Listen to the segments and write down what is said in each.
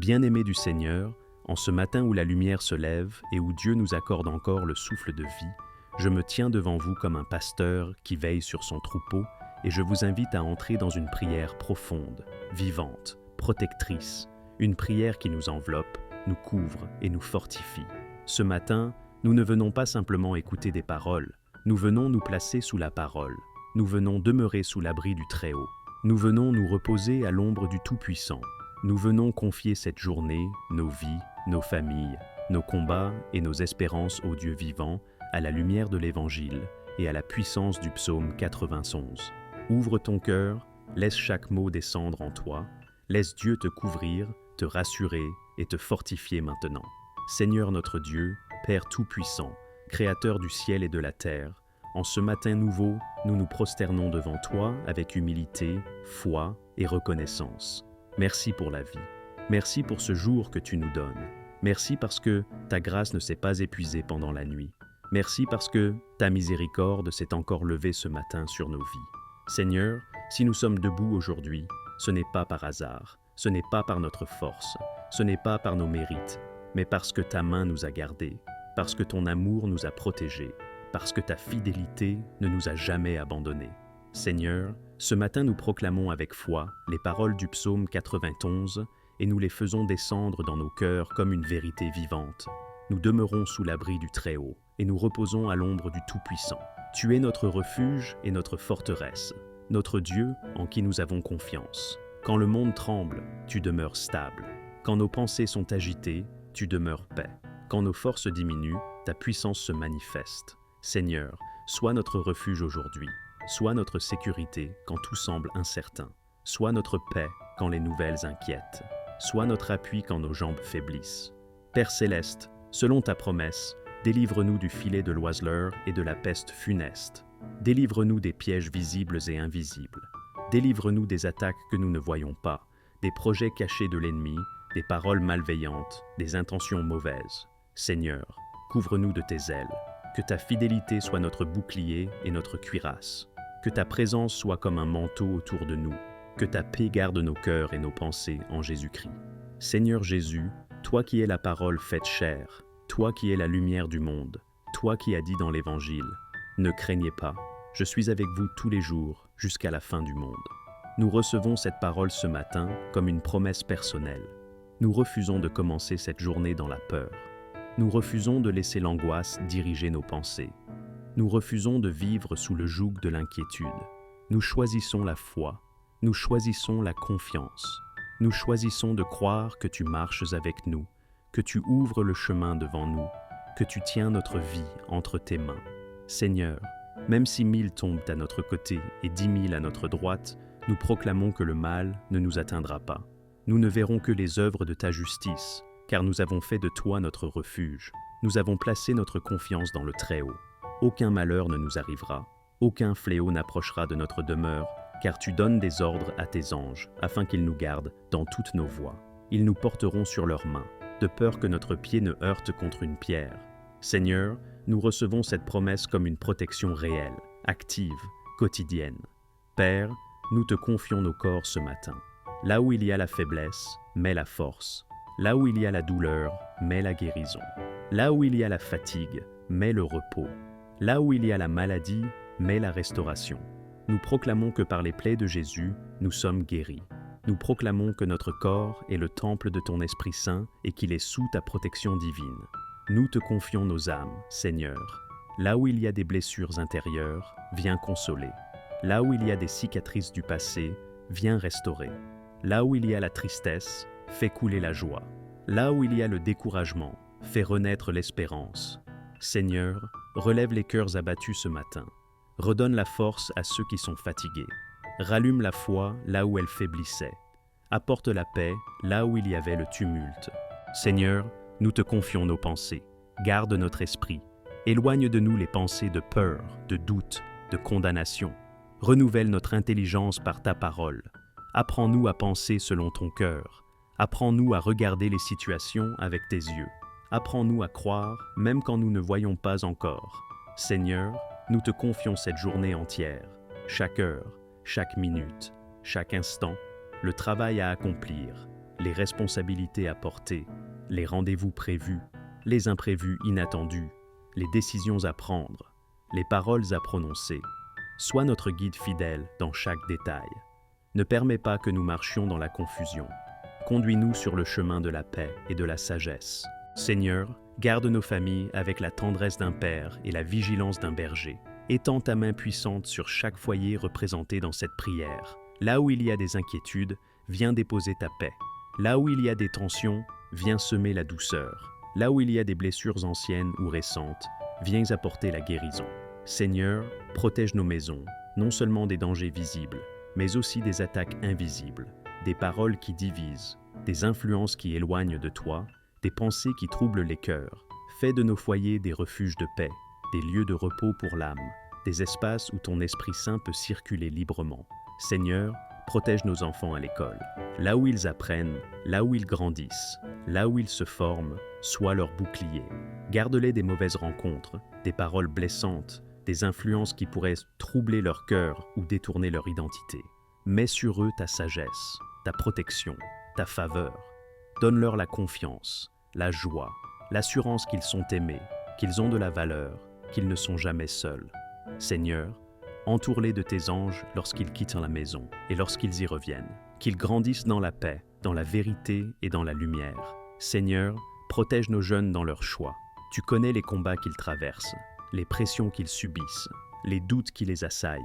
Bien-aimés du Seigneur, en ce matin où la lumière se lève et où Dieu nous accorde encore le souffle de vie, je me tiens devant vous comme un pasteur qui veille sur son troupeau et je vous invite à entrer dans une prière profonde, vivante, protectrice, une prière qui nous enveloppe, nous couvre et nous fortifie. Ce matin, nous ne venons pas simplement écouter des paroles, nous venons nous placer sous la parole, nous venons demeurer sous l'abri du Très-Haut, nous venons nous reposer à l'ombre du Tout-Puissant, nous venons confier cette journée, nos vies, nos familles, nos combats et nos espérances au Dieu vivant, à la lumière de l'Évangile et à la puissance du psaume 91. Ouvre ton cœur, laisse chaque mot descendre en toi, laisse Dieu te couvrir, te rassurer et te fortifier maintenant. Seigneur notre Dieu, Père Tout-Puissant, Créateur du ciel et de la terre, en ce matin nouveau, nous nous prosternons devant toi avec humilité, foi et reconnaissance. Merci pour la vie. Merci pour ce jour que tu nous donnes. Merci parce que ta grâce ne s'est pas épuisée pendant la nuit. Merci parce que ta miséricorde s'est encore levée ce matin sur nos vies. Seigneur, si nous sommes debout aujourd'hui, ce n'est pas par hasard, ce n'est pas par notre force, ce n'est pas par nos mérites, mais parce que ta main nous a gardés, parce que ton amour nous a protégés, parce que ta fidélité ne nous a jamais abandonnés. Seigneur, ce matin nous proclamons avec foi les paroles du psaume 91 et nous les faisons descendre dans nos cœurs comme une vérité vivante. Nous demeurons sous l'abri du Très-Haut et nous reposons à l'ombre du Tout-Puissant. Tu es notre refuge et notre forteresse, notre Dieu en qui nous avons confiance. Quand le monde tremble, tu demeures stable. Quand nos pensées sont agitées, tu demeures paix. Quand nos forces diminuent, ta puissance se manifeste. Seigneur, sois notre refuge aujourd'hui. Sois notre sécurité quand tout semble incertain. Sois notre paix quand les nouvelles inquiètent. Sois notre appui quand nos jambes faiblissent. Père céleste, selon ta promesse, délivre-nous du filet de l'oiseleur et de la peste funeste. Délivre-nous des pièges visibles et invisibles. Délivre-nous des attaques que nous ne voyons pas, des projets cachés de l'ennemi, des paroles malveillantes, des intentions mauvaises. Seigneur, couvre-nous de tes ailes. Que ta fidélité soit notre bouclier et notre cuirasse. Que ta présence soit comme un manteau autour de nous. Que ta paix garde nos cœurs et nos pensées en Jésus-Christ. Seigneur Jésus, toi qui es la parole faite chair, toi qui es la lumière du monde, toi qui as dit dans l'Évangile, ne craignez pas, je suis avec vous tous les jours jusqu'à la fin du monde. Nous recevons cette parole ce matin comme une promesse personnelle. Nous refusons de commencer cette journée dans la peur. Nous refusons de laisser l'angoisse diriger nos pensées. Nous refusons de vivre sous le joug de l'inquiétude. Nous choisissons la foi. Nous choisissons la confiance. Nous choisissons de croire que tu marches avec nous, que tu ouvres le chemin devant nous, que tu tiens notre vie entre tes mains. Seigneur, même si 1000 tombent à notre côté et 10 000 à notre droite, nous proclamons que le mal ne nous atteindra pas. Nous ne verrons que les œuvres de ta justice, car nous avons fait de toi notre refuge. Nous avons placé notre confiance dans le Très-Haut. Aucun malheur ne nous arrivera, aucun fléau n'approchera de notre demeure, car tu donnes des ordres à tes anges, afin qu'ils nous gardent dans toutes nos voies. Ils nous porteront sur leurs mains, de peur que notre pied ne heurte contre une pierre. Seigneur, nous recevons cette promesse comme une protection réelle, active, quotidienne. Père, nous te confions nos corps ce matin. Là où il y a la faiblesse, mets la force. Là où il y a la douleur, mets la guérison. Là où il y a la fatigue, mets le repos. Là où il y a la maladie, mets la restauration. Nous proclamons que par les plaies de Jésus, nous sommes guéris. Nous proclamons que notre corps est le temple de ton Esprit Saint et qu'il est sous ta protection divine. Nous te confions nos âmes, Seigneur. Là où il y a des blessures intérieures, viens consoler. Là où il y a des cicatrices du passé, viens restaurer. Là où il y a la tristesse, fais couler la joie. Là où il y a le découragement, fais renaître l'espérance. Seigneur, relève les cœurs abattus ce matin. Redonne la force à ceux qui sont fatigués. Rallume la foi là où elle faiblissait. Apporte la paix là où il y avait le tumulte. Seigneur, nous te confions nos pensées. Garde notre esprit. Éloigne de nous les pensées de peur, de doute, de condamnation. Renouvelle notre intelligence par ta parole. Apprends-nous à penser selon ton cœur. Apprends-nous à regarder les situations avec tes yeux. Apprends-nous à croire, même quand nous ne voyons pas encore. Seigneur, nous te confions cette journée entière, chaque heure, chaque minute, chaque instant, le travail à accomplir, les responsabilités à porter, les rendez-vous prévus, les imprévus inattendus, les décisions à prendre, les paroles à prononcer. Sois notre guide fidèle dans chaque détail. Ne permets pas que nous marchions dans la confusion. Conduis-nous sur le chemin de la paix et de la sagesse. Seigneur, garde nos familles avec la tendresse d'un père et la vigilance d'un berger. Étends ta main puissante sur chaque foyer représenté dans cette prière. Là où il y a des inquiétudes, viens déposer ta paix. Là où il y a des tensions, viens semer la douceur. Là où il y a des blessures anciennes ou récentes, viens apporter la guérison. Seigneur, protège nos maisons, non seulement des dangers visibles, mais aussi des attaques invisibles, des paroles qui divisent, des influences qui éloignent de toi, des pensées qui troublent les cœurs. Fais de nos foyers des refuges de paix, des lieux de repos pour l'âme, des espaces où ton Esprit Saint peut circuler librement. Seigneur, protège nos enfants à l'école. Là où ils apprennent, là où ils grandissent, là où ils se forment, sois leur bouclier. Garde-les des mauvaises rencontres, des paroles blessantes, des influences qui pourraient troubler leur cœur ou détourner leur identité. Mets sur eux ta sagesse, ta protection, ta faveur. Donne-leur la confiance, la joie, l'assurance qu'ils sont aimés, qu'ils ont de la valeur, qu'ils ne sont jamais seuls. Seigneur, entoure-les de tes anges lorsqu'ils quittent la maison et lorsqu'ils y reviennent. Qu'ils grandissent dans la paix, dans la vérité et dans la lumière. Seigneur, protège nos jeunes dans leurs choix. Tu connais les combats qu'ils traversent, les pressions qu'ils subissent, les doutes qui les assaillent.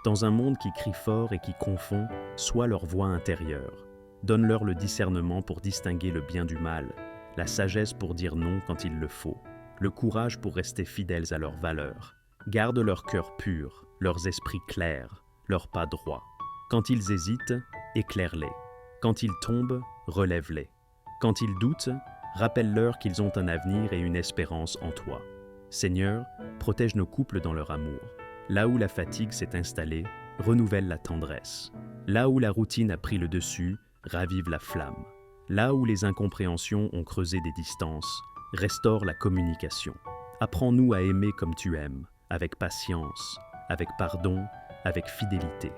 Dans un monde qui crie fort et qui confond, sois leur voix intérieure. Donne-leur le discernement pour distinguer le bien du mal, la sagesse pour dire non quand il le faut, le courage pour rester fidèles à leurs valeurs. Garde leur cœur pur, leurs esprits clairs, leurs pas droits. Quand ils hésitent, éclaire-les. Quand ils tombent, relève-les. Quand ils doutent, rappelle-leur qu'ils ont un avenir et une espérance en toi. Seigneur, protège nos couples dans leur amour. Là où la fatigue s'est installée, renouvelle la tendresse. Là où la routine a pris le dessus, ravive la flamme. Là où les incompréhensions ont creusé des distances, restaure la communication. Apprends-nous à aimer comme tu aimes, avec patience, avec pardon, avec fidélité.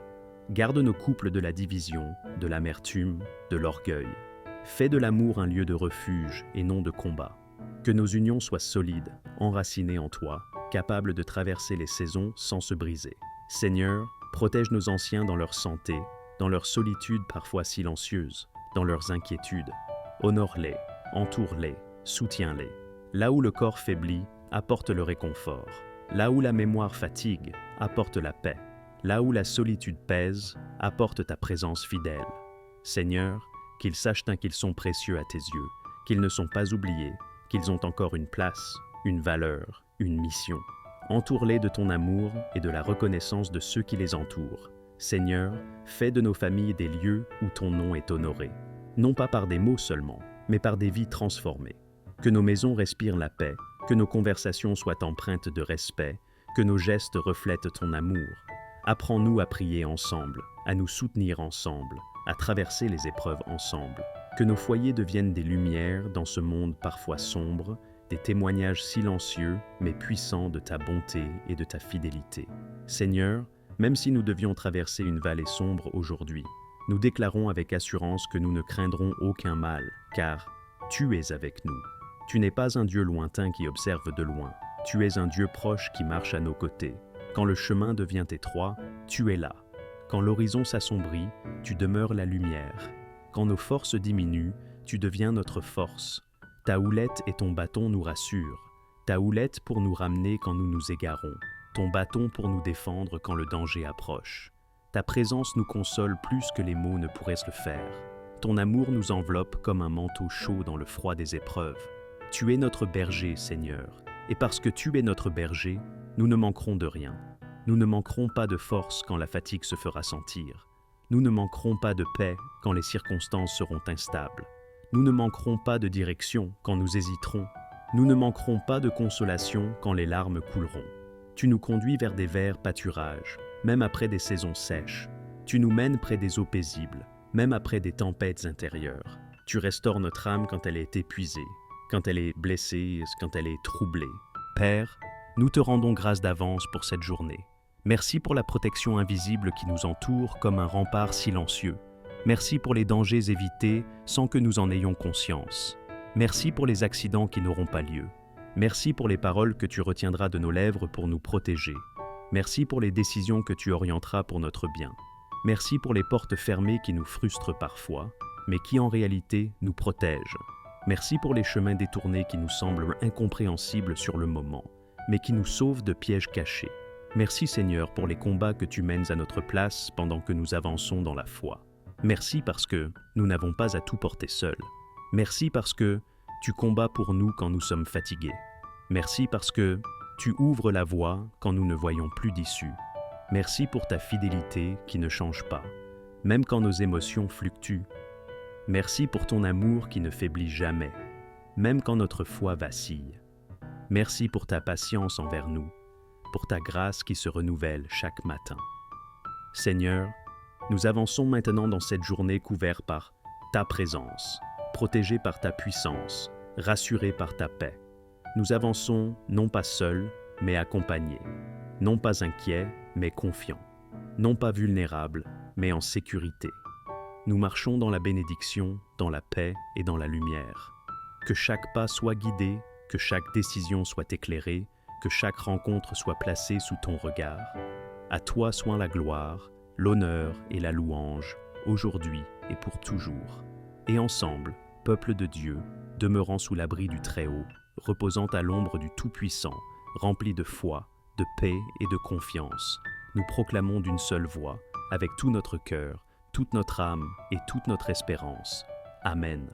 Garde nos couples de la division, de l'amertume, de l'orgueil. Fais de l'amour un lieu de refuge et non de combat. Que nos unions soient solides, enracinées en toi, capables de traverser les saisons sans se briser. Seigneur, protège nos anciens dans leur santé, dans leur solitude parfois silencieuse, dans leurs inquiétudes. Honore-les, entoure-les, soutiens-les. Là où le corps faiblit, apporte le réconfort. Là où la mémoire fatigue, apporte la paix. Là où la solitude pèse, apporte ta présence fidèle. Seigneur, qu'ils sachent qu'ils sont précieux à tes yeux, qu'ils ne sont pas oubliés, qu'ils ont encore une place, une valeur, une mission. Entoure-les de ton amour et de la reconnaissance de ceux qui les entourent. Seigneur, fais de nos familles des lieux où ton nom est honoré. Non pas par des mots seulement, mais par des vies transformées. Que nos maisons respirent la paix, que nos conversations soient empreintes de respect, que nos gestes reflètent ton amour. Apprends-nous à prier ensemble, à nous soutenir ensemble, à traverser les épreuves ensemble. Que nos foyers deviennent des lumières dans ce monde parfois sombre, des témoignages silencieux mais puissants de ta bonté et de ta fidélité. Seigneur, même si nous devions traverser une vallée sombre aujourd'hui, nous déclarons avec assurance que nous ne craindrons aucun mal, car tu es avec nous. Tu n'es pas un Dieu lointain qui observe de loin. Tu es un Dieu proche qui marche à nos côtés. Quand le chemin devient étroit, tu es là. Quand l'horizon s'assombrit, tu demeures la lumière. Quand nos forces diminuent, tu deviens notre force. Ta houlette et ton bâton nous rassurent. Ta houlette pour nous ramener quand nous nous égarons. Ton bâton pour nous défendre quand le danger approche. Ta présence nous console plus que les mots ne pourraient le faire. Ton amour nous enveloppe comme un manteau chaud dans le froid des épreuves. Tu es notre berger, Seigneur, et parce que tu es notre berger, nous ne manquerons de rien. Nous ne manquerons pas de force quand la fatigue se fera sentir. Nous ne manquerons pas de paix quand les circonstances seront instables. Nous ne manquerons pas de direction quand nous hésiterons. Nous ne manquerons pas de consolation quand les larmes couleront. Tu nous conduis vers des verts pâturages, même après des saisons sèches. Tu nous mènes près des eaux paisibles, même après des tempêtes intérieures. Tu restaures notre âme quand elle est épuisée, quand elle est blessée, quand elle est troublée. Père, nous te rendons grâce d'avance pour cette journée. Merci pour la protection invisible qui nous entoure comme un rempart silencieux. Merci pour les dangers évités sans que nous en ayons conscience. Merci pour les accidents qui n'auront pas lieu. Merci pour les paroles que tu retiendras de nos lèvres pour nous protéger. Merci pour les décisions que tu orienteras pour notre bien. Merci pour les portes fermées qui nous frustrent parfois, mais qui en réalité nous protègent. Merci pour les chemins détournés qui nous semblent incompréhensibles sur le moment, mais qui nous sauvent de pièges cachés. Merci Seigneur pour les combats que tu mènes à notre place pendant que nous avançons dans la foi. Merci parce que nous n'avons pas à tout porter seuls. Merci parce que tu combats pour nous quand nous sommes fatigués. Merci parce que tu ouvres la voie quand nous ne voyons plus d'issue. Merci pour ta fidélité qui ne change pas, même quand nos émotions fluctuent. Merci pour ton amour qui ne faiblit jamais, même quand notre foi vacille. Merci pour ta patience envers nous, pour ta grâce qui se renouvelle chaque matin. Seigneur, nous avançons maintenant dans cette journée couverte par ta présence, protégés par ta puissance, rassurés par ta paix. Nous avançons non pas seuls, mais accompagnés, non pas inquiets, mais confiants, non pas vulnérables, mais en sécurité. Nous marchons dans la bénédiction, dans la paix et dans la lumière. Que chaque pas soit guidé, que chaque décision soit éclairée, que chaque rencontre soit placée sous ton regard. À toi soit la gloire, l'honneur et la louange, aujourd'hui et pour toujours. Et ensemble, peuple de Dieu, demeurant sous l'abri du Très-Haut, reposant à l'ombre du Tout-Puissant, rempli de foi, de paix et de confiance, nous proclamons d'une seule voix, avec tout notre cœur, toute notre âme et toute notre espérance. Amen.